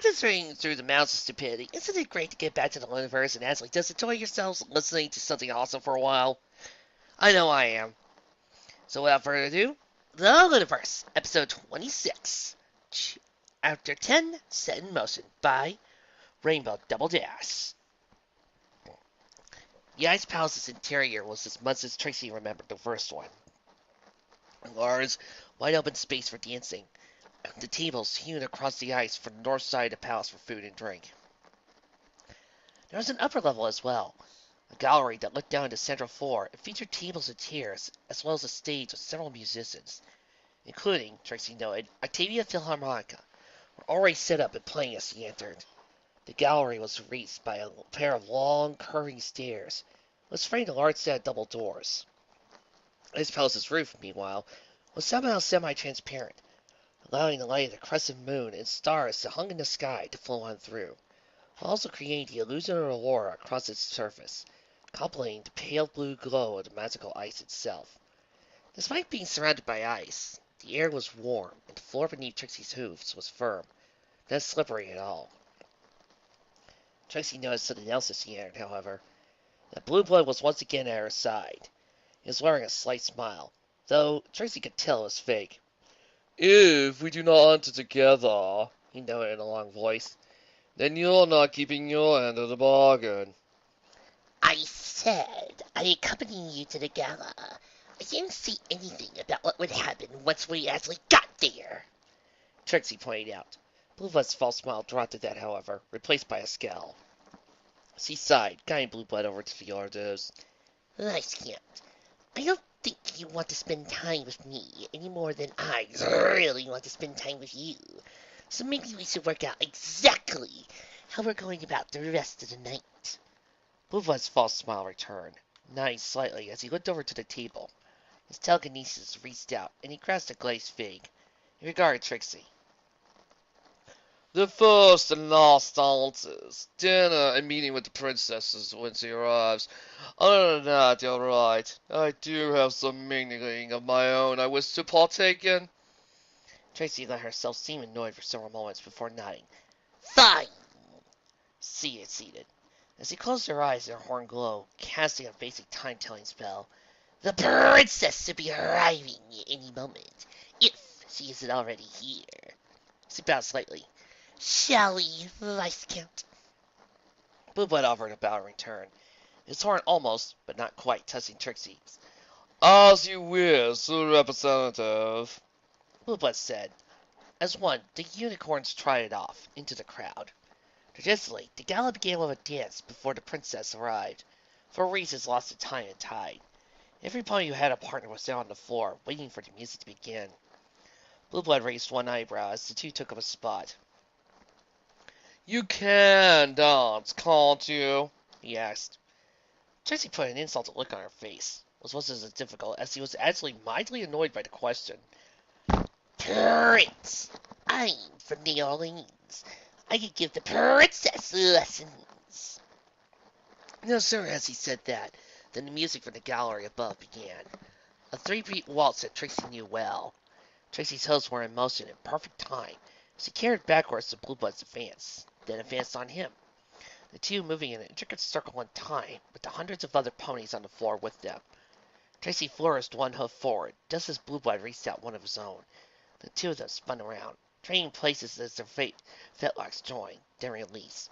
After straying through the mountains of stupidity, isn't it great to get back to the Lunaverse and actually just enjoy yourselves listening to something awesome for a while? I know I am. So without further ado, The Lunaverse, episode 26, Chapter 10, Set in Motion, by Rainbow Double Dash. The Ice Palace's interior was as much as Trixie remembered the first one. A large, wide open space for dancing. The tables hewn across the ice from the north side of the palace for food and drink. There was an upper level as well, a gallery that looked down to the central floor and featured tables and chairs, as well as a stage with several musicians, including, Trixie noted, Octavia Philharmonica, were already set up and playing as she entered. The gallery was reached by a pair of long, curving stairs, which framed a large set of double doors. This palace's roof, meanwhile, was somehow semi-transparent, allowing the light of the crescent moon and stars that hung in the sky to flow on through, while also creating the illusion of aurora across its surface, complementing the pale blue glow of the magical ice itself. Despite being surrounded by ice, the air was warm, and the floor beneath Trixie's hooves was firm, not slippery at all. Trixie noticed something else as she entered, however. That Blue Blood was once again at her side. He was wearing a slight smile, though Trixie could tell it was fake. "If we do not enter together," he noted in a long voice, "then you're not keeping your end of the bargain." I said I'd accompany you to the gala. I didn't say anything about what would happen once we actually got there," Trixie pointed out. Blue Blood's false smile dropped at that, however, replaced by a scowl. She sighed, guiding Blue Blood over to the hors d'oeuvres. I can't. I don't think you want to spend time with me any more than I really want to spend time with you. So maybe we should work out exactly how we're going about the rest of the night. Blue Blood's false smile returned, nodding slightly as he looked over to the table. His telekinesis reached out, and he grasped a glazed fig. He regarded Trixie. "The first and last dances, dinner and meeting with the princesses when she arrives. Other than that, you're right. I do have some mingling of my own I wish to partake in." Trixie let herself seem annoyed for several moments before nodding. Fine. She acceded. As she closed her eyes in her horn glow, casting a basic time-telling spell, The princess should be arriving at any moment, if she isn't already here. She bowed slightly. Shall we, Viscount? Blue Blood offered a bow in return, his horn almost, but not quite, touching Trixie's. "As you wish, Representative," Blue Blood said. As one, the unicorns trotted off into the crowd. Traditionally, the gala began with a dance before the princess arrived, for reasons lost to time and tide. Every pony who had a partner was down on the floor, waiting for the music to begin. Blue Blood raised one eyebrow as the two took up a spot. "You can dance, can't you?" he asked. Trixie put an insulted look on her face, which wasn't as difficult as he was actually mildly annoyed by the question. Prince, I'm from New Orleans. I could give the princess lessons. No sooner had he said that than the music from the gallery above began. A three-beat waltz that Trixie knew well. Trixie's toes were in motion in perfect time. She carried backwards to Blue Blood's advance, then advanced on him, the two moving in an intricate circle in time, with the hundreds of other ponies on the floor with them. Trixie flourished one hoof forward, just as Blue Blood reached out one of his own. The two of them spun around, trading places as their fetlocks joined, then released.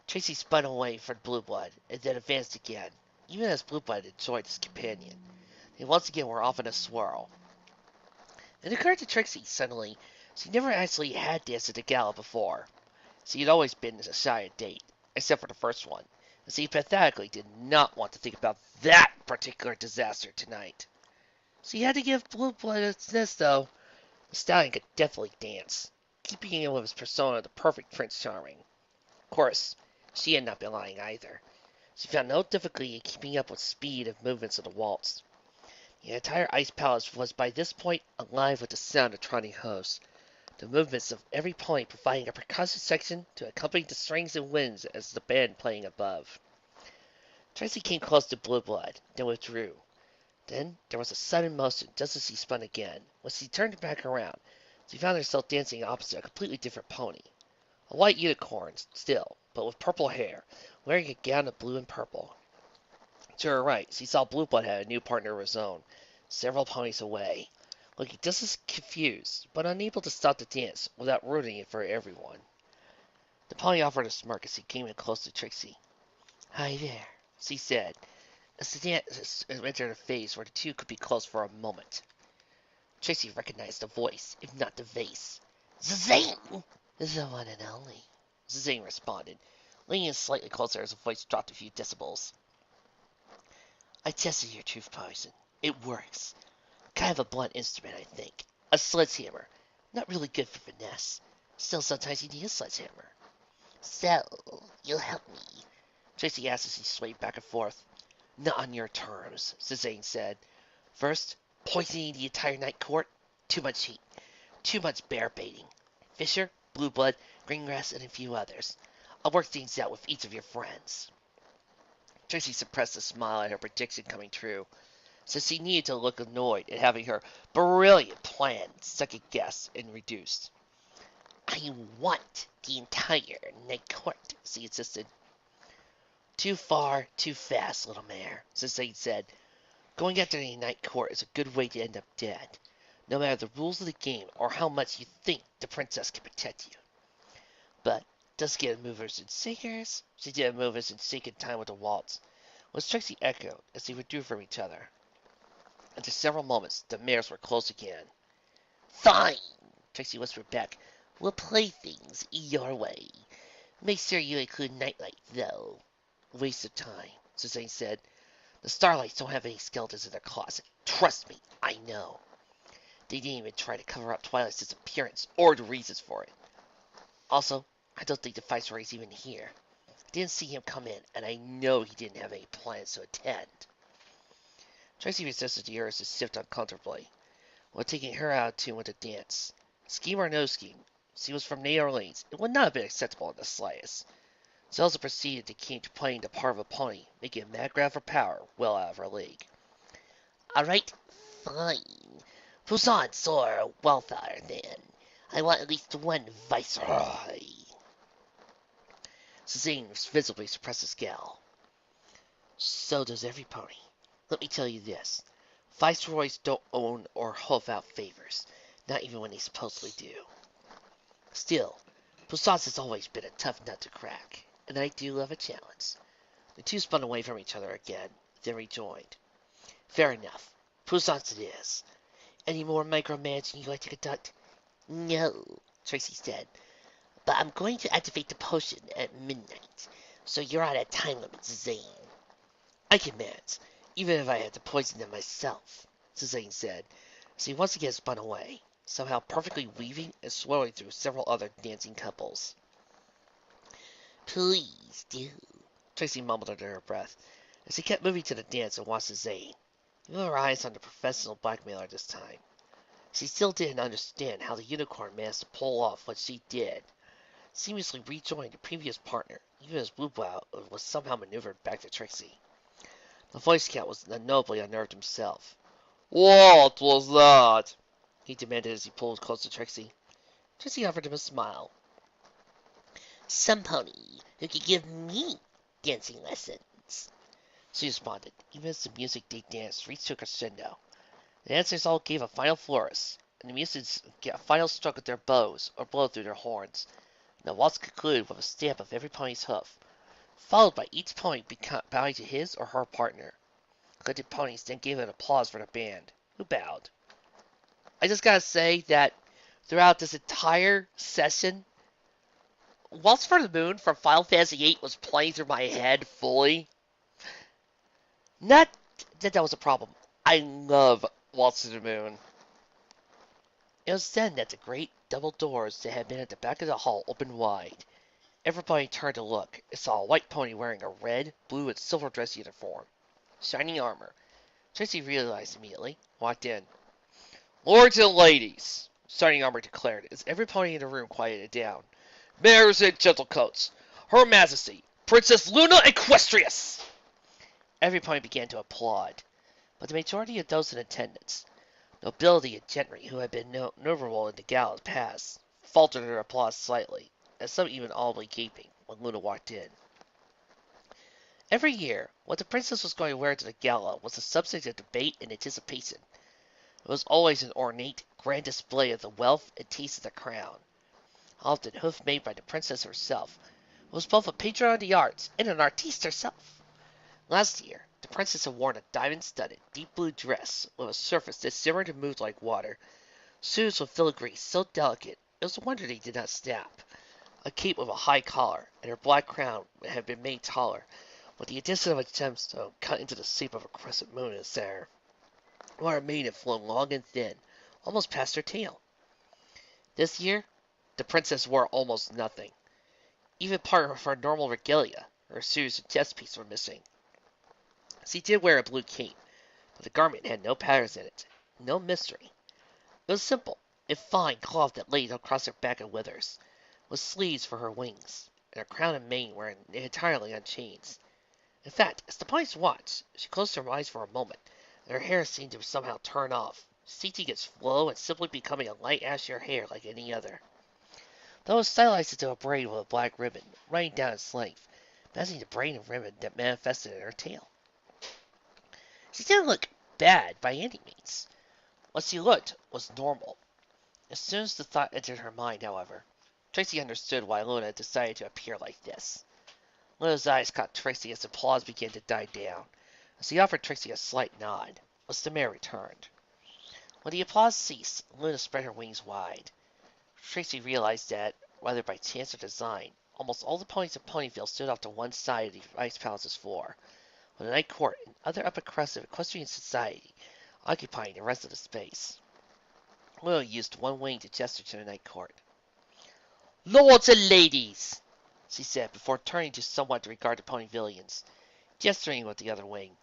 Trixie spun away from Blue Blood, and then advanced again, even as Blue Blood enjoyed his companion. They once again were off in a swirl. It occurred to Trixie, suddenly, she never actually had danced at the gala before. She had always been a shy at date, except for the first one, and she pathetically did not want to think about that particular disaster tonight. She had to give Blue Blood its nest, though. The stallion could definitely dance, keeping in with his persona the perfect Prince Charming. Of course, she had not been lying either. She found no difficulty in keeping up with the speed of movements of the waltz. The entire ice palace was by this point alive with the sound of trotting hoofs, the movements of every pony providing a percussive section to accompany the strings and winds as the band playing above. Trixie came close to Blue Blood, then withdrew. Then there was a sudden motion just as she spun again. When she turned back around, she found herself dancing opposite a completely different pony. A white unicorn, still, but with purple hair, wearing a gown of blue and purple. To her right, she saw Blueblood had a new partner of his own, several ponies away, looking just as confused, but unable to stop the dance without ruining it for everyone. The pony offered a smirk as he came in close to Trixie. "Hi there," she said, as the dance entered a phase where the two could be close for a moment. Trixie recognized the voice, if not the face. "Zane!" "The one and only," Zane responded, leaning in slightly closer as the voice dropped a few decibels. "I tested your truth poison. It works. Kind of a blunt instrument, I think. A sledgehammer. Not really good for finesse. Still, sometimes you need a sledgehammer." So, you'll help me? Trixie asked as he swayed back and forth. "Not on your terms," Zane said. "First, poisoning the entire night court. Too much heat. Too much bear baiting. Fisher, Blueblood, Greengrass, and a few others. I'll work things out with each of your friends." Trixie suppressed a smile at her prediction coming true, since she needed to look annoyed at having her brilliant plan second-guessed and reduced. "I want the entire night court," she insisted. "Too far, too fast, little mare," Zane said. "Going after the night court is a good way to end up dead, no matter the rules of the game or how much you think the princess can protect you. But does get movers and shakers." She did movers and shake in time with the waltz, which Trixie echoed as they withdrew from each other. After several moments, the mares were close again. "Fine," Trixie whispered back. "we'll play things your way. Make sure you include nightlight, though." "Waste of time," Zane said. "The Starlights don't have any skeletons in their closet. Trust me, I know. They didn't even try to cover up Twilight's disappearance or the reasons for it. Also, I don't think the Viceroy's even here. I didn't see him come in, and I know he didn't have any plans to attend." Trixie resisted the urge to shift uncomfortably, while taking her out of tune with the dance. Scheme or no scheme, she was from New Orleans. It would not have been acceptable in the slightest. She also proceeded to keep playing the part of a pony, making a mad grab for power well out of her league. "All right, fine. Poussin's soar wildfire, then. I want at least one viceroy." Zane visibly suppressed a scowl. "So does every pony. Let me tell you this. Viceroys don't own or hoof out favors, not even when they supposedly do. Still, Poussin's has always been a tough nut to crack, and I do love a challenge." The two spun away from each other again, then rejoined. "Fair enough. Poussin's it is. Any more micromanaging you'd like to conduct?" "No," Trixie said, "but I'm going to activate the potion at midnight, so you're on a time limit, Zane." "I can manage, even if I had to poison them myself," Zane said, as he once again spun away, somehow perfectly weaving and swirling through several other dancing couples. "Please do," Trixie mumbled under her breath, as she kept moving to the dance and watched Zane, even her eyes on the professional blackmailer this time. She still didn't understand how the unicorn managed to pull off what she did, seamlessly rejoining the previous partner, even as Blueblood was somehow maneuvered back to Trixie. The voice cat was nobly unnerved himself. What was that? He demanded as he pulled close to Trixie. Trixie offered him a smile. "Some pony who could give me dancing lessons," she responded, even as the music they danced reached a crescendo. The dancers all gave a final flourish, and the musicians gave a final stroke with their bows or blow through their horns. And the waltz concluded with a stamp of every pony's hoof, followed by each pony bowing to his or her partner. Collected ponies then gave an applause for the band, who bowed. I just gotta say that throughout this entire session, Waltz for the Moon from Final Fantasy VIII was playing through my head fully. Not that that was a problem. I love Waltz to the Moon. It was then that the great double doors that had been at the back of the hall opened wide. Everybody turned to look and saw a white pony wearing a red, blue, and silver dress uniform. Shiny armor. Trixie realized immediately, walked in. Lords and ladies, Shiny armor declared as every pony in the room quieted down. mares and gentlecoats, Her Majesty, Princess Luna Equestrius! Every pony began to applaud, but the majority of those in attendance, nobility and gentry who had been notable in the gala past, faltered their applause slightly. and some even audibly gaping, when Luna walked in. Every year, what the princess was going to wear to the gala was the subject of debate and anticipation. It was always an ornate, grand display of the wealth and taste of the crown, often hoof-made by the princess herself, who was both a patron of the arts and an artiste herself. Last year, the princess had worn a diamond-studded, deep blue dress with a surface that simmered and moved like water, shoes with filigree so delicate it was a wonder they did not snap, a cape with a high collar, and her black crown had been made taller, with the addition of a gemstone cut into the shape of a crescent moon in the center, while her mane had flown long and thin, almost past her tail. This year, the princess wore almost nothing. Even part of her normal regalia, her shoes and chest piece were missing. She did wear a blue cape, but the garment had no patterns in it, no mystery. It was simple, and fine cloth that laid across her back and withers, with sleeves for her wings, and her crown and mane were entirely unchanged. In fact, as the ponies watched, she closed her eyes for a moment, and her hair seemed to somehow turn off, ceasing its flow and simply becoming a light azure hair like any other. Though it was stylized into a braid with a black ribbon running down its length, matching the braid and ribbon that manifested in her tail. She didn't look bad by any means. What she looked was normal. As soon as the thought entered her mind, however, Trixie understood why Luna had decided to appear like this. Luna's eyes caught Trixie as the applause began to die down, as he offered Trixie a slight nod, which the mare returned. When the applause ceased, Luna spread her wings wide. Trixie realized that, whether by chance or design, almost all the ponies in Ponyville stood off to one side of the Ice Palace's floor, with the Night Court and other upper crust of equestrian society occupying the rest of the space. Luna used one wing to gesture to the Night Court. "Lords and ladies," she said, before turning to somewhat to regard the Ponyvillians, gesturing with the other wing.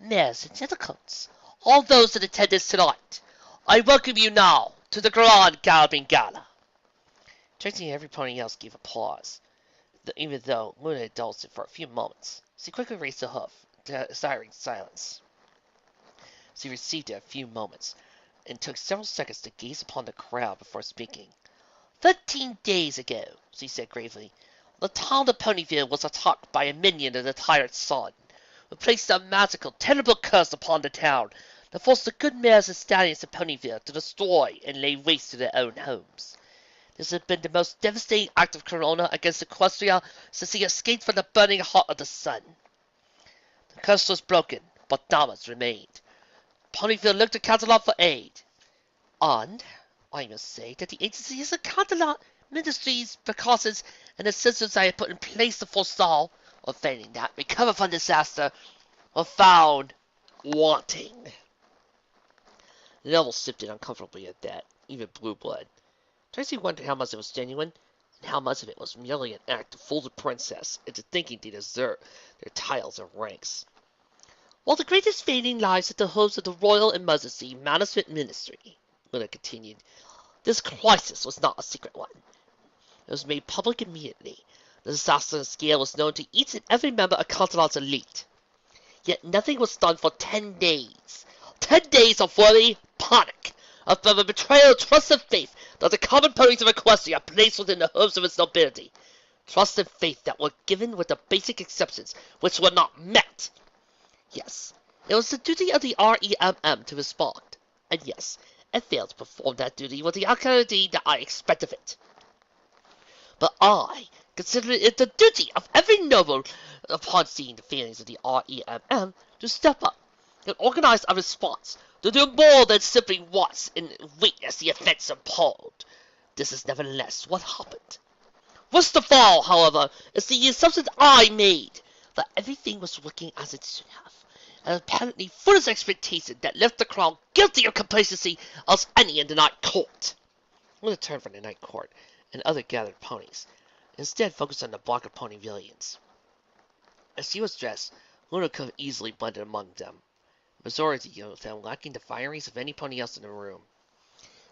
"Mares and gentlecoats, all those in attendance tonight, I welcome you now to the Grand Galloping Gala." Trixie and every pony else gave applause, even though Luna indulged it for a few moments. She quickly raised a hoof, desiring silence. She received it a few moments, and took several seconds to gaze upon the crowd before speaking. 13 days ago," she said gravely, "the town of Ponyville was attacked by a minion of the tyrant sun, who placed a magical, terrible curse upon the town that forced the good mares and stallions of Ponyville to destroy and lay waste to their own homes. This has been the most devastating act of Corona against Equestria since he escaped from the burning heart of the sun. The curse was broken, but damage remained. Ponyville looked to Canterlot for aid. And I must say that the agencies of Canterlot, ministries, precautions, and the systems I have put in place to forestall, or failing that, recover from disaster, were found wanting." The noble sipped it uncomfortably at that, even blue blood. Trixie wondered how much it was genuine, and how much of it was merely an act to fool the princess into thinking they deserved their titles and ranks. "While the greatest failing lies at the hopes of the Royal Emergency Management Ministry," Luna continued, "this crisis was not a secret one. It was made public immediately. The disaster scale was known to each and every member of Canterlot's elite. Yet nothing was done for 10 days. 10 days of worry, panic, of the betrayal of trust and faith that the common ponies of Equestria placed within the hopes of its nobility. Trust and faith that were given with the basic exceptions which were not met. Yes, it was the duty of the REMM to respond, and yes, it failed to perform that duty with the accuracy that I expect of it. But I consider it the duty of every noble, upon seeing the failings of the REMM, to step up and organize a response, to do more than simply watch and witness the events unfold. This is nevertheless what happened. Worst of all, however, is the assumption I made that everything was working as it should have, and apparently foolish expectation that left the crown guilty of complacency as any in the Night Court." Luna turned from the Night Court and other gathered ponies, and instead focused on the block of Ponyvillians. As she was dressed, Luna could have easily blended among them, majority of them lacking the fineries of any pony else in the room.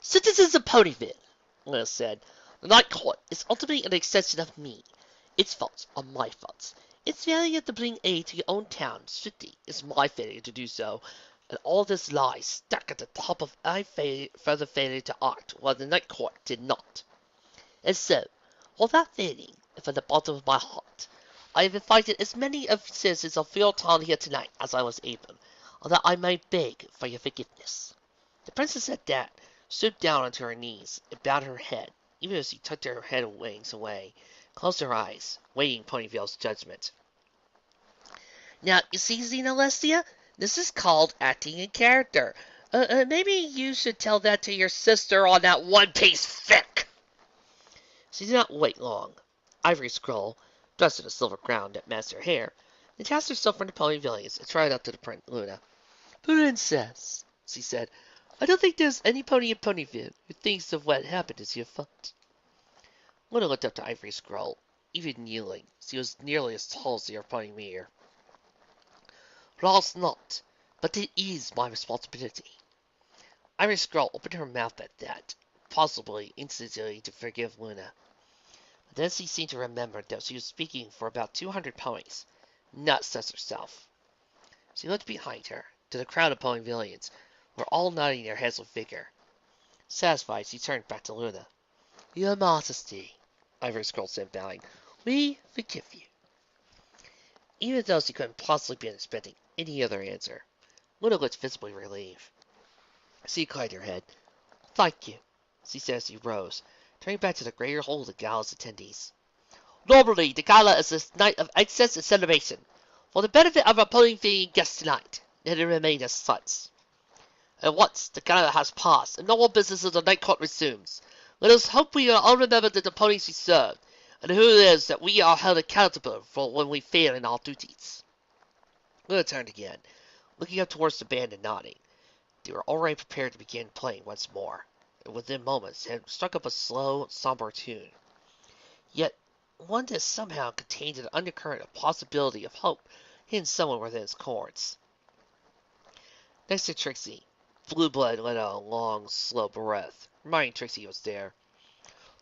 "Citizens of Ponyville," Luna said, "the Night Court is ultimately an extension of me. Its faults are my faults. Its failure to bring aid to your own town strictly is my failure to do so, and all this lies stuck at the top of my further failure to act while the Night Court did not. And so, Without feeling, from the bottom of my heart, I have invited as many of the citizens of Town here tonight as I was able, that I may beg for your forgiveness. The princess at that stooped down onto her knees and bowed her head, even as she tucked her head wings away, closed her eyes, waiting Ponyville's judgment. Now, you see, Xenolestia, this is called acting in character. Maybe you should tell that to your sister on that one-piece fic. She did not wait long. Ivory Scroll, dressed in a silver crown that matched her hair, detached herself from the Ponyvillians and tried out to the Luna. Princess, she said, I don't think there's any pony in Ponyville who thinks of what happened as your fault. Luna looked up to Ivory Scroll, even kneeling. She was nearly as tall as your pony mirror. Perhaps not, but it is my responsibility. Ivory Scroll opened her mouth at that, possibly instantly to forgive Luna. But then she seemed to remember that she was speaking for about 200 ponies, not just herself. She looked behind her, to the crowd of Ponyvillians, who were all nodding their heads with vigor. Satisfied, she turned back to Luna. Your Majesty, Ivory Scroll said, bowing, we forgive you. Even though she couldn't possibly be expecting any other answer, Luna looked visibly relieved. She inclined her head. Thank you, she said as she rose, turning back to the greater whole of the gala's attendees. Normally, the gala is a night of excess and celebration, for the benefit of our Ponyvillian guests tonight, and it remains as such. And once the gala has passed, and normal business of the night court resumes, let us hope we all remember that the ponies we serve, and who it is that we are held accountable for when we fail in our duties. Luna turned again, looking up towards the band and nodding. They were already prepared to begin playing once more, and within moments had struck up a slow, somber tune. Yet one that somehow contained an undercurrent of possibility of hope hidden somewhere within its chords. Next to Trixie, Blue Blood let out a long, slow breath, reminding Trixie he was there.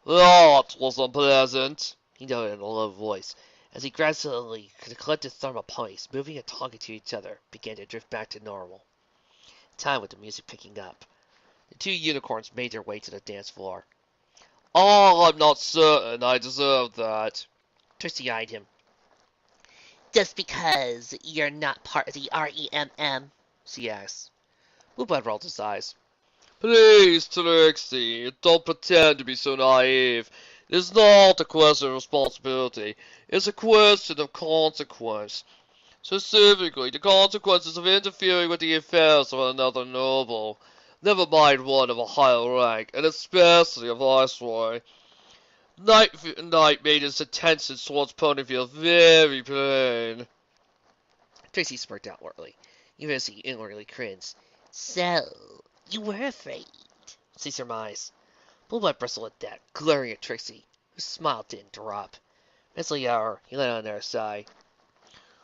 That was unpleasant, he noted in a low voice, as he gradually collected thermal ponies, moving and talking to each other, began to drift back to normal. Time with the music picking up. The two unicorns made their way to the dance floor. Oh, I'm not certain I deserve that. Trixie eyed him. Just because you're not part of the REMM? She asked. Blueblood rolled his eyes. Please, Trixie, don't pretend to be so naive. It's not a question of responsibility. It's a question of consequence. Specifically, the consequences of interfering with the affairs of another noble. Never mind one of a higher rank, and especially a viceroy. Knight made his intentions towards Ponyville very plain. Trixie smirked outwardly, even as he inwardly cringed. So, you were afraid? She surmised. Blueblood bristled at that, glaring at Trixie, whose smile didn't drop. Mentally, however, he let out another sigh.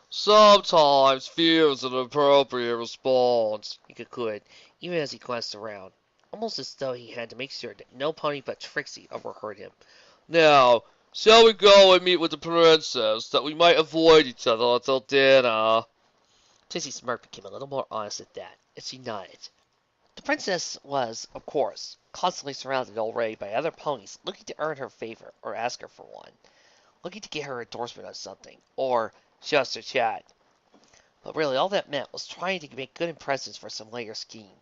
Sometimes fear is an appropriate response, He concluded, even as he glanced around, almost as though he had to make sure that no pony but Trixie overheard him. Now, shall we go and meet with the princess, that we might avoid each other until dinner? Trixie's smirk became a little more honest at that, as she nodded. The princess was, of course, constantly surrounded already by other ponies looking to earn her favor or ask her for one, looking to get her endorsement on something, or just to chat. But really all that meant was trying to make good impressions for some later scheme.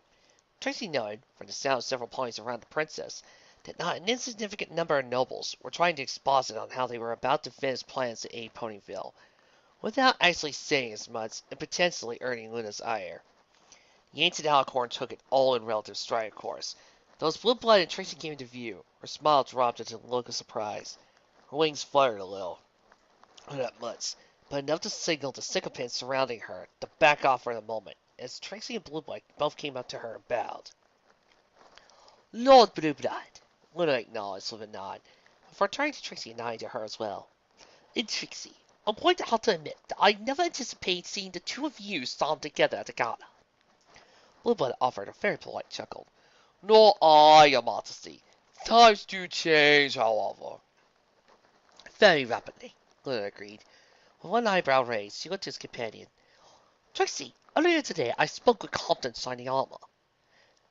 Trixie noted, from the sound of several ponies around the princess, that not an insignificant number of nobles were trying to exposit on how they were about to finish plans to aid Ponyville, without actually saying as much and potentially earning Luna's ire. The ancient alicorn took it all in relative stride, of course. Though as Blue-Blood and Trixie came into view, her smile dropped into a look of surprise. Her wings fluttered a little. Not much, but enough to signal the sycophants surrounding her to back off for the moment, as Trixie and Blue-Blood both came up to her and bowed. Lord Blue-Blood, Luna acknowledged with a nod, before turning to Trixie and nodding to her as well. And Trixie, I'm going to have to admit that I never anticipated seeing the two of you stand together at the gala. Blue-Blood offered a very polite chuckle. Nor I, your majesty. Times do change, however. Very rapidly, Luna agreed. With one eyebrow raised, she looked at his companion. Trixie, earlier today I spoke with Compton signing armor.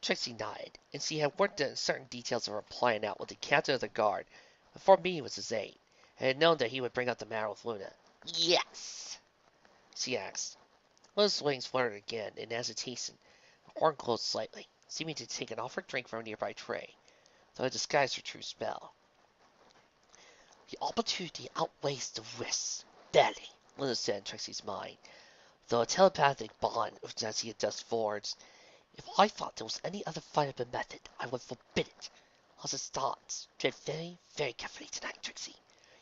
Trixie nodded, and she had worked in certain details of her plan out with the captain of the guard, Before meeting with Zane, and had known that he would bring up the matter with Luna. Yes. She asked. Luna's wings fluttered again in hesitation. Her horn closed slightly, seeming to take an offered drink from a nearby tray, though it disguised her true spell. The opportunity outweighs the risk. Barely, Luna said in Trixie's mind, though a telepathic bond with Nancy had thus forged. If I thought there was any other viable method, I would forbid it. As it stands, tread very, very carefully tonight, Trixie.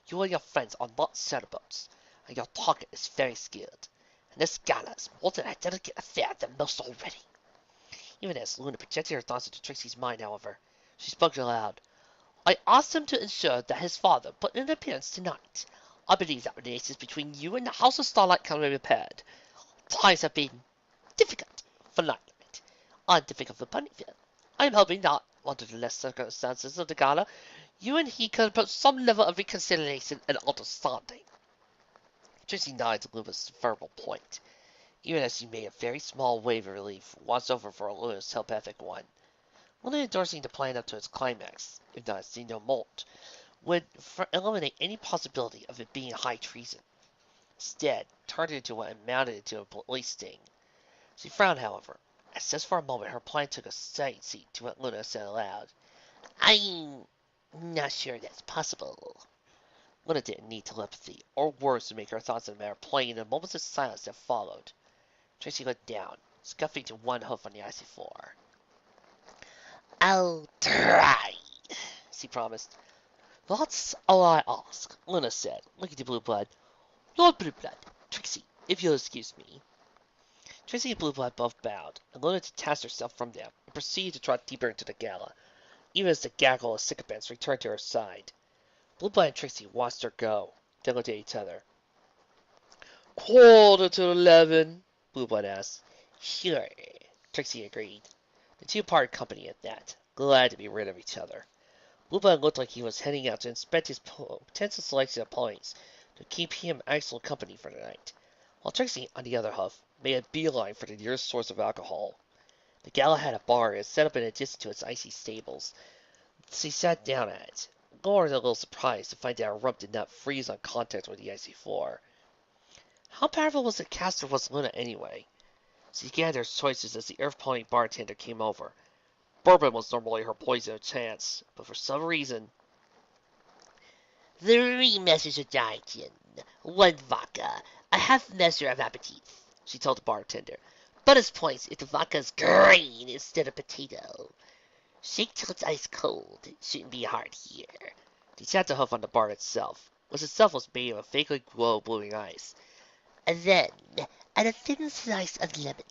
You and your friends are not sailboats, and your target is very skilled. And this gala is more than a delicate affair than most already. Even as Luna projected her thoughts into Trixie's mind, however, she spoke aloud. I asked him to ensure that his father put in an appearance tonight. I believe that relations between you and the House of Starlight can be repaired. Times have been difficult for Nightlight, and difficult for Ponyville. I am hoping that, under the less circumstances of the gala, you and he can approach some level of reconciliation and understanding. Trixie nodded to Luna's verbal point, even as she made a very small wave of relief once over for Luna's telepathic one. Luna endorsing the plan up to its climax, if not its denouement, would eliminate any possibility of it being high treason. Instead, turned it into what amounted to a police sting. She frowned, however, as just for a moment her plan took a side seat to what Luna said aloud. I'm not sure that's possible. Luna didn't need telepathy or words to make her thoughts on the matter plain in the moments of silence that followed. Trixie looked down, scuffing to one hoof on the icy floor. I'll try, she promised. That's all I ask, Luna said, looking to Blue Blood. Lord Blue Blood, Trixie, if you'll excuse me. Trixie and Blue Blood both bowed, and Luna detached herself from them and proceeded to trot deeper into the gala, even as the gaggle of sycophants returned to her side. Blue Blood and Trixie watched her go, then looked at each other. 11:15, Blue Blood asked. Sure, Trixie agreed. The two parted company at that, glad to be rid of each other. Blue Blood looked like he was heading out to inspect his potential selection of ponies to keep him excellent company for the night, while Trixie, on the other hoof, made a beeline for the nearest source of alcohol. The gala had a bar set up in addition to its icy stables. She sat down at it, Gore was a little surprised to find that her rump did not freeze on contact with the icy floor. How powerful was the caster was Luna anyway? She gathered her choices as the Earth Pony bartender came over. Bourbon was normally her poison of chance, but for some reason... 3 measures of digestion, 1 vodka, a half measure of aperitif, she told the bartender. Bonus points if the vodka's green instead of potato. Shake till it's ice cold. It shouldn't be hard here. She tapped the hoof on the bar itself, which itself was made of a fakely glowing ice. And then, add a thin slice of lemon.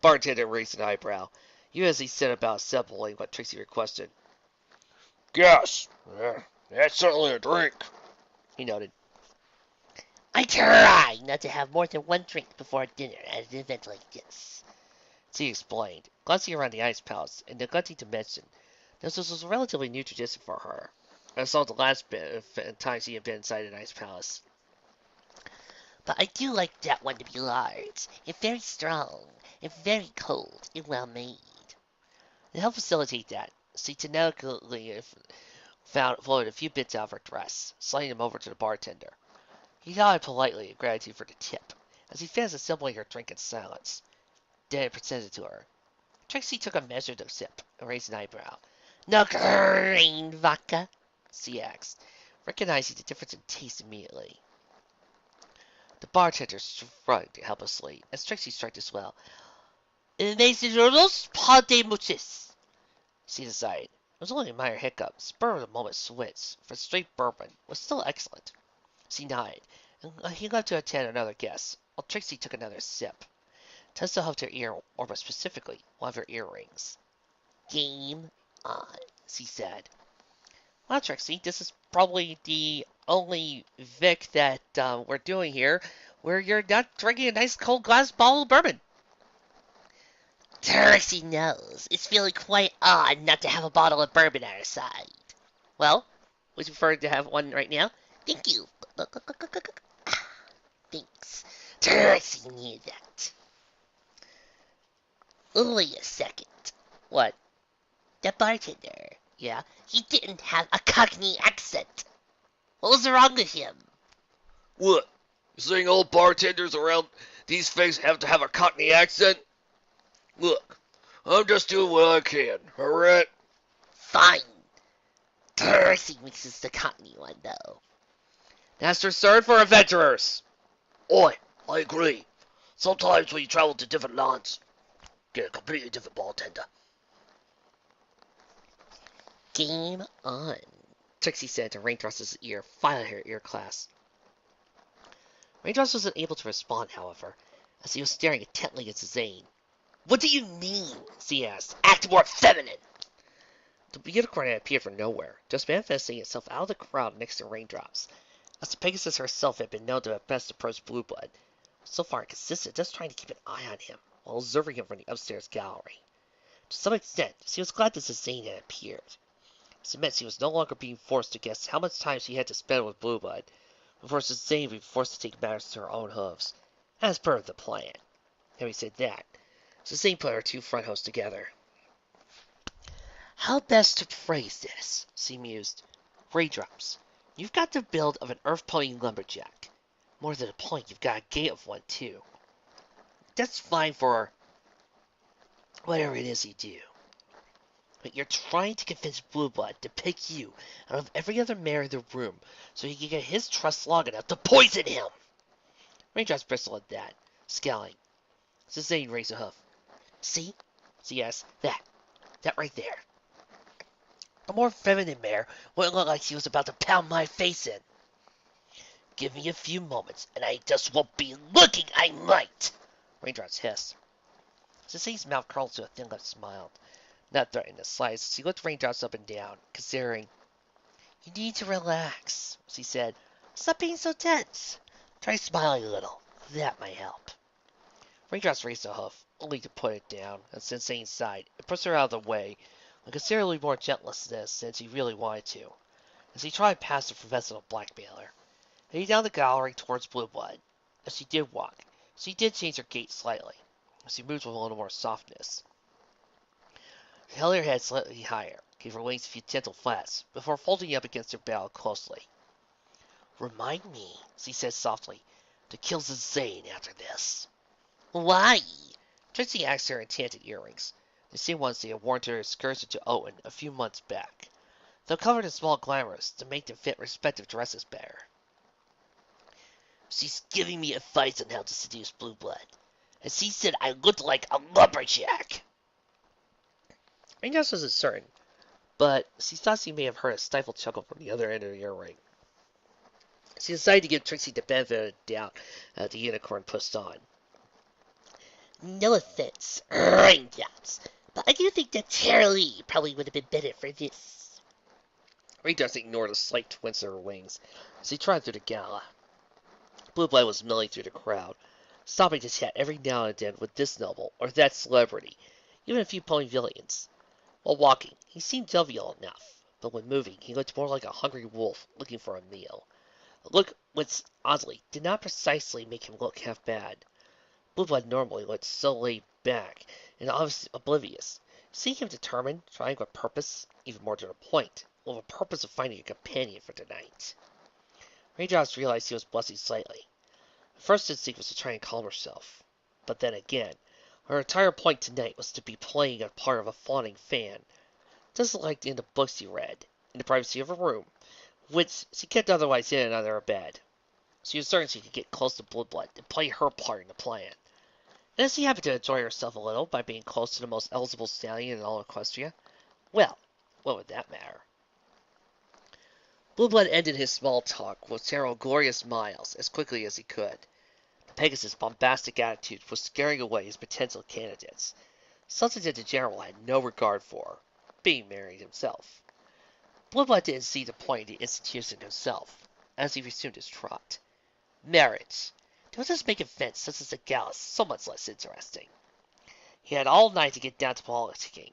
Bartender raised an eyebrow, even as he set about assembling what Trixie requested. Guess. That's certainly a drink, he noted. I try not to have more than 1 drink before dinner at an event like this, she explained, glancing around the ice palace and neglecting to mention that this was a relatively new tradition for her, as all the last bit of time she had been inside an ice palace. But I do like that one to be large, and very strong, and very cold, and well made. To help facilitate that, she technically floated a few bits out of her dress, sliding them over to the bartender. He nodded politely in gratitude for the tip, as he finished assembling her drink in silence. Then he presented it to her. Trixie took a measured sip and raised an eyebrow. No green vodka? She asked, recognizing the difference in taste immediately. The bartender shrugged helplessly, as Trixie struck as well. Meseros pas de muchis, she decided. It was only a minor hiccup, spur of the moment switch, for straight bourbon was still excellent. She nodded, and he left to attend another guest, while Trixie took another sip. Touched the hoof to her ear, or more specifically, one of her earrings. Game on, she said. Well, Trixie, this is probably the only Vic that we're doing here where you're not drinking a nice cold glass bottle of bourbon. Trixie knows. It's feeling quite odd not to have a bottle of bourbon at her side. Well, would you prefer to have one right now? Thank you. Thanks. Trixie knew that. Wait a second. What? The bartender. Yeah, he didn't have a Cockney accent. What was wrong with him? What? You saying all bartenders around these things have to have a Cockney accent? Look, I'm just doing what I can, alright? Fine. Trixie mixes the Cockney one, though. That's reserved for adventurers. Oi, I agree. Sometimes when you travel to different lands, get a completely different bartender. Game on. Trixie said to Raindrop's ear, finally her ear class. Raindrops wasn't able to respond, however, as he was staring intently at Zane. What do you mean? She asked. Act more feminine. The unicorn had appeared from nowhere, just manifesting itself out of the crowd next to Raindrops, as the Pegasus herself had been known to have best approached Blueblood. So far, it consisted just trying to keep an eye on him, while observing him from the upstairs gallery. To some extent, she was glad that Zane had appeared. This meant she was no longer being forced to guess how much time she had to spend with Blueblood, before Zane would be forced to take matters into her own hooves, as per the plan. Having said that, Zane put her two front hooves together. How best to phrase this? She mused. Raindrops, you've got the build of an earth-pulling lumberjack. More than a point, you've got a gait of one, too. That's fine for whatever it is you do. But you're trying to convince Blueblood to pick you out of every other mare in the room so he can get his trust long enough to poison him. Raindrops bristled at that, scowling. Zane raised a hoof. See? Yes, that right there. A more feminine mare wouldn't look like she was about to pound my face in. Give me a few moments, and I just won't be looking, I might! Raindrops hissed. Zane's mouth curled to a thin-lipped smile. Not threatening the slightest, she looked Raindrops up and down, considering. You need to relax, she said. Stop being so tense. Try smiling a little. That might help. Raindrops raised a hoof, only to put it down, and Zane sighed and pushed her out of the way, with considerably more gentleness than he really wanted to, as he tried past the professional blackmailer, heading down the gallery towards Blueblood. As she did walk, she did change her gait slightly, as she moved with a little more softness. She held her head slightly higher, gave her wings a few gentle flaps, before folding up against her bow closely. Remind me, she said softly, to kill Zane after this. Why? Trixie asked her enchanted earrings, the same ones they had worn to her excursion to Owen a few months back, though covered in small glamours to make them fit respective dresses better. She's giving me advice on how to seduce Blueblood, and she said I looked like a lumberjack. Raindrops wasn't certain, but she thought she may have heard a stifled chuckle from the other end of the earring. She decided to give Trixie the benefit of the doubt the unicorn pushed on. No offense, Raindrops, but I do think that Canterlot probably would have been better for this. Raindrops ignored a slight twinge of her wings as he trotted through the gala. Blueblood was milling through the crowd, stopping to chat every now and then with this noble or that celebrity, even a few Ponyvillians. While walking, he seemed jovial enough, but when moving, he looked more like a hungry wolf looking for a meal. A look which, oddly, did not precisely make him look half bad. Blueblood normally looked so laid back and obviously oblivious. Seeing him determined, trying with purpose, even more to the point, with a purpose of finding a companion for tonight. Raindrops realized he was blushing slightly. Her first instinct was to try and calm herself. But then again, her entire point tonight was to be playing a part of a fawning fan, just like in the books she read, in the privacy of her room, which she kept otherwise in and out of her bed. She was certain she could get close to Blueblood and play her part in the plan. And as she happened to enjoy herself a little by being close to the most eligible stallion in all Equestria, well, what would that matter? Blueblood ended his small talk with several glorious smiles as quickly as he could. The Pegasus' bombastic attitude was scaring away his potential candidates, something that the general had no regard for, being married himself. Blueblood didn't see the point in the institution himself, as he resumed his trot. Marriage. Don't just make events such as the gala so much less interesting. He had all night to get down to politicking,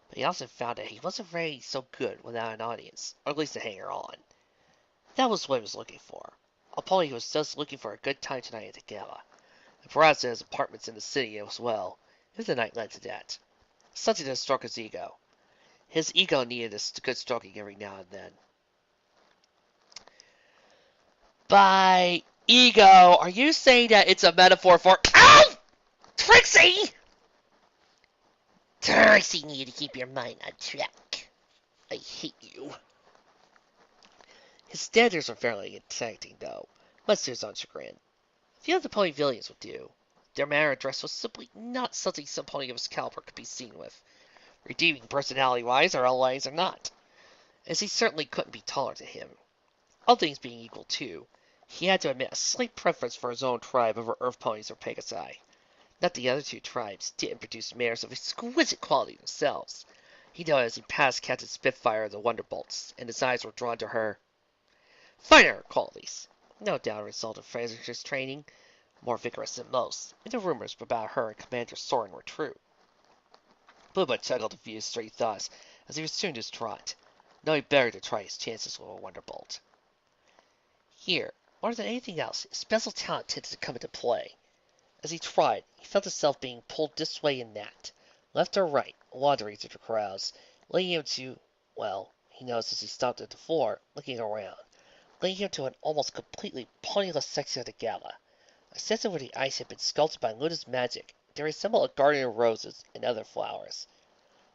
but he also found that he wasn't very so good without an audience, or at least a hanger-on. That was what he was looking for. Upon he was just looking for a good time tonight at the gala, and perhaps at his apartments in the city as well, if the night led to that. Something to stroke his ego. His ego needed a good stroking every now and then. By ego, are you saying that it's a metaphor for OW! Trixie! Trixie needed to keep your mind on track. I hate you. His standards were fairly exacting, though, much to his own chagrin. A few of the Ponyvillians would do. Their manner of dress was simply not something some pony of his caliber could be seen with, redeeming personality-wise or otherwise or not, as he certainly couldn't be taller than him. All things being equal, too, he had to admit a slight preference for his own tribe over Earth ponies or Pegasi. Not the other two tribes didn't produce mares of exquisite quality themselves. He noticed as he passed Captain Spitfire of the Wonderbolts, and his eyes were drawn to her finer qualities. No doubt a result of Fraser's training, more vigorous than most, and the rumors about her and Commander Soren were true. Bluebird chuckled a few stray thoughts as he resumed his trot, knowing better to try his chances with a Wonderbolt. Here, more than anything else, his special talent tended to come into play. As he tried, he felt himself being pulled this way and that, left or right, wandering through the crowds, leading him to, well, he noticed as he stopped at the floor, looking around, leading him to an almost completely ponyless section of the gala, a section where the ice had been sculpted by Luna's magic to resemble a garden of roses and other flowers.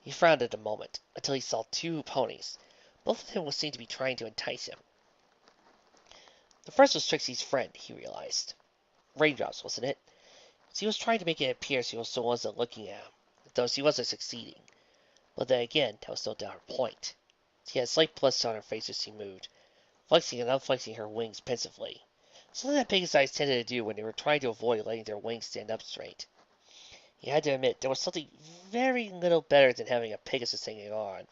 He frowned at a moment, until he saw two ponies. Both of them seemed to be trying to entice him. The first was Trixie's friend, he realized. Raindrops, wasn't it? She was trying to make it appear she also wasn't looking at him, though she wasn't succeeding. But then again, that was no doubt her point. She had a slight blush on her face as she moved, flexing and unflexing her wings pensively, something that Pegasi's tended to do when they were trying to avoid letting their wings stand up straight. He had to admit there was something very little better than having a Pegasus hanging on,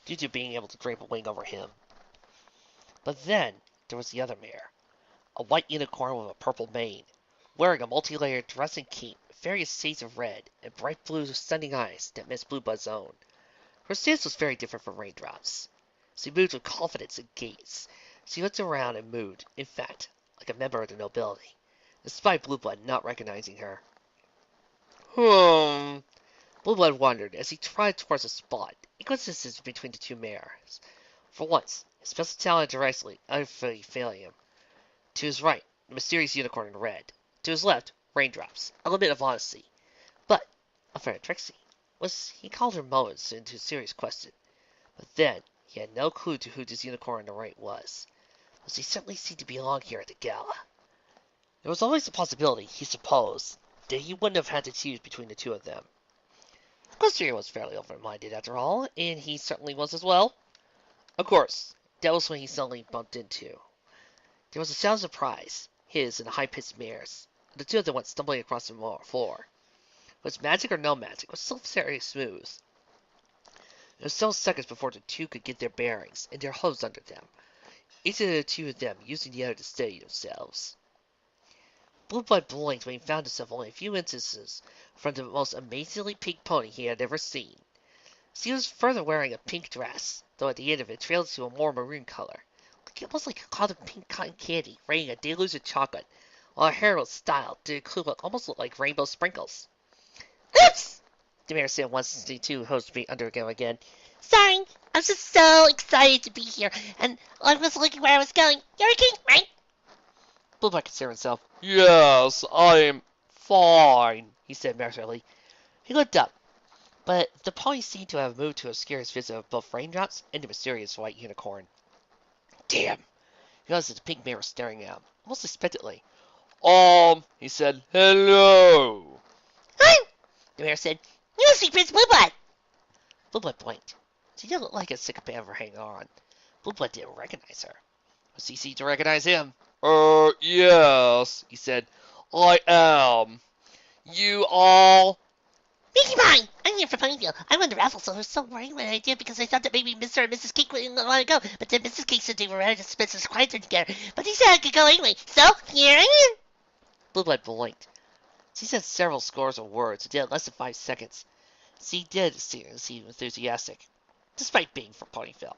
due to being able to drape a wing over him. But then there was the other mare, a white unicorn with a purple mane, wearing a multi-layered dress and cape, various shades of red, and bright blue stunning eyes that missed Bluebud's own. Her stance was very different from Raindrop's. She moved with confidence and gaze. She looked around and moved, in fact, like a member of the nobility, despite Bluebud not recognizing her. Bluebud wondered as he trotted towards the spot, equidistant between the two mares. For once, his special talent directly, utterly failing him. To his right, the mysterious unicorn in red. To his left, Raindrops, a limit of honesty. But, afraid of Trixie, he called her moments into serious question. But then, he had no clue to who this unicorn on the right was. But she certainly seemed to belong here at the gala. There was always the possibility, he supposed, that he wouldn't have had to choose between the two of them. Equestrian was fairly open-minded after all, and he certainly was as well. Of course, that was when he suddenly bumped into. There was a sound of surprise, his and the high-pitched mare's. The two of them went stumbling across the floor. Was magic or no magic? It was still very smooth. It was several seconds before the two could get their bearings and their hooves under them, each of the two of them using the other to steady themselves. Bluebud blinked when he found himself only a few inches from the most amazingly pink pony he had ever seen. She was further wearing a pink dress, though at the end of it trailed to a more maroon color, almost like a cloud of pink cotton candy, raining a deluge of chocolate, while her hair was styled to include what almost looked like rainbow sprinkles. Oops! The mare said once the two hosts beat under him again. Sorry, I was just so excited to be here, and I was looking where I was going. You're a king, right? Bluebud considered himself. Yes, I'm fine, He said merrily. He looked up, but the pony seemed to have moved to obscure his vision of both Raindrops and the mysterious white unicorn. Damn! He noticed that the pink mare was staring at him, almost expectantly. He said, hello. Hi! The mayor said, You must be Prince Bluebud! Bluebud blinked. She didn't look like a sycophant of her hang on. Bluebud didn't recognize her. But she seemed to recognize him. Yes, he said. I am. You all? Mickey Pie! I'm here for Ponyville. I won the raffle, so I was so worried when I did because I thought that maybe Mr. and Mrs. Cake wouldn't want to go. But then Mrs. Cake said they were ready to spend some quiet time together. But he said I could go anyway, so here I am. Bluebud blinked. She said several scores of words and did it less than 5 seconds. She did seem enthusiastic, despite being from Ponyville.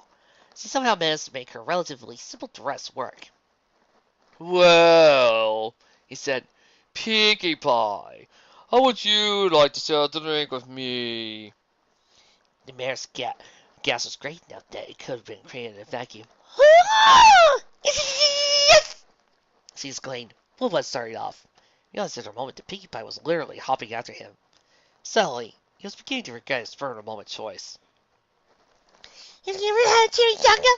She somehow managed to make her relatively simple dress work. Well, he said, Pinkie Pie, how would you like to share a drink with me? The mare Gas was great enough that it could have been created in a vacuum. Yes! She exclaimed. Blue Blood started off. He realized at a moment that Pinkie Pie was literally hopping after him. Suddenly, he was beginning to regret his spur-of-the-moment choice. Have you ever had a chimichanga?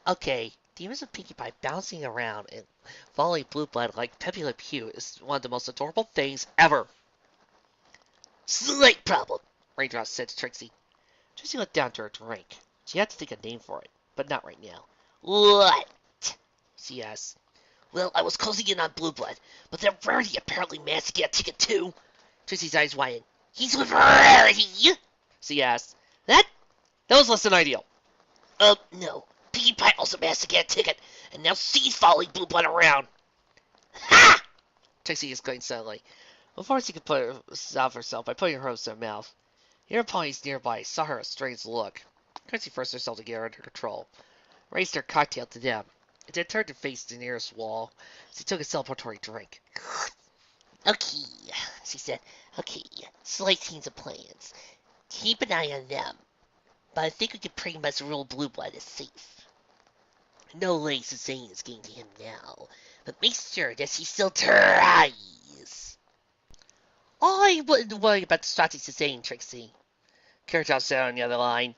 Okay, the image of Pinkie Pie bouncing around and following Blue Blood like Pepe Le Pew is one of the most adorable things ever. Slight problem, Raindrop said to Trixie. Trixie looked down to her drink. She had to think of a name for it, but not right now. What? She asked. Well, I was closing in on Blue Blood, but then Rarity apparently managed to get a ticket too. Trixie's eyes widened. He's with Rarity! She asked. That was less than ideal. No. Pinkie Pie also managed to get a ticket, and now she's following Blue Blood around. Ha! Trixie exclaimed suddenly, before she could stop herself by putting her hose in her mouth. The other ponies nearby saw her a strange look. Trixie forced herself to get her under control, raised her cocktail to them, and then turned to face the nearest wall as she took a celebratory drink. Okay, she said. Okay, slight teams of plans. Keep an eye on them. But I think we can pretty much rule Blue Blood is safe. No lengths of saying is getting to him now, but make sure that she still tries. I wouldn't worry about distracting Suzanne, Trixie. Canterlot said on the other line.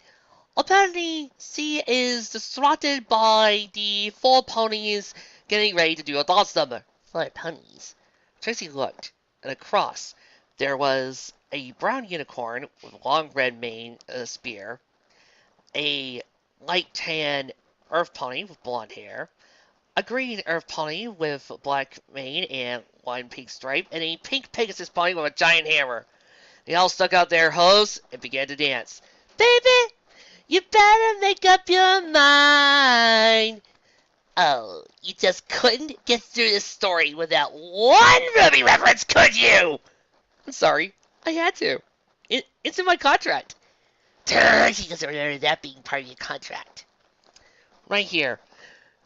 Apparently, she is distracted by the 4 ponies getting ready to do a dance number. 4 ponies? Trixie looked, and across there was a brown unicorn with a long red mane and a spear, a light tan earth pony with blonde hair, a green earth pony with black mane and one pink stripe, and a pink Pegasus pony with a giant hammer. They all stuck out their hose and began to dance. Baby, you better make up your mind. Oh, you just couldn't get through this story without one Ruby reference, could you? I'm sorry, I had to. It's in my contract. She doesn't remember that being part of your contract. Right here.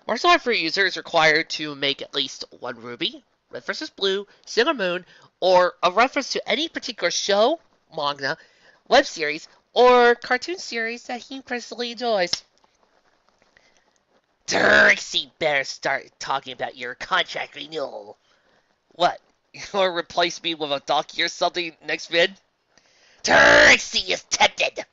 Martial art for user is required to make at least one Ruby, Red vs. Blue, Sailor Moon, or a reference to any particular show, manga, web series, or cartoon series that he personally enjoys. Trixie better start talking about your contract renewal. What? You'll replace me with a donkey or something next vid? Trixie is tempted.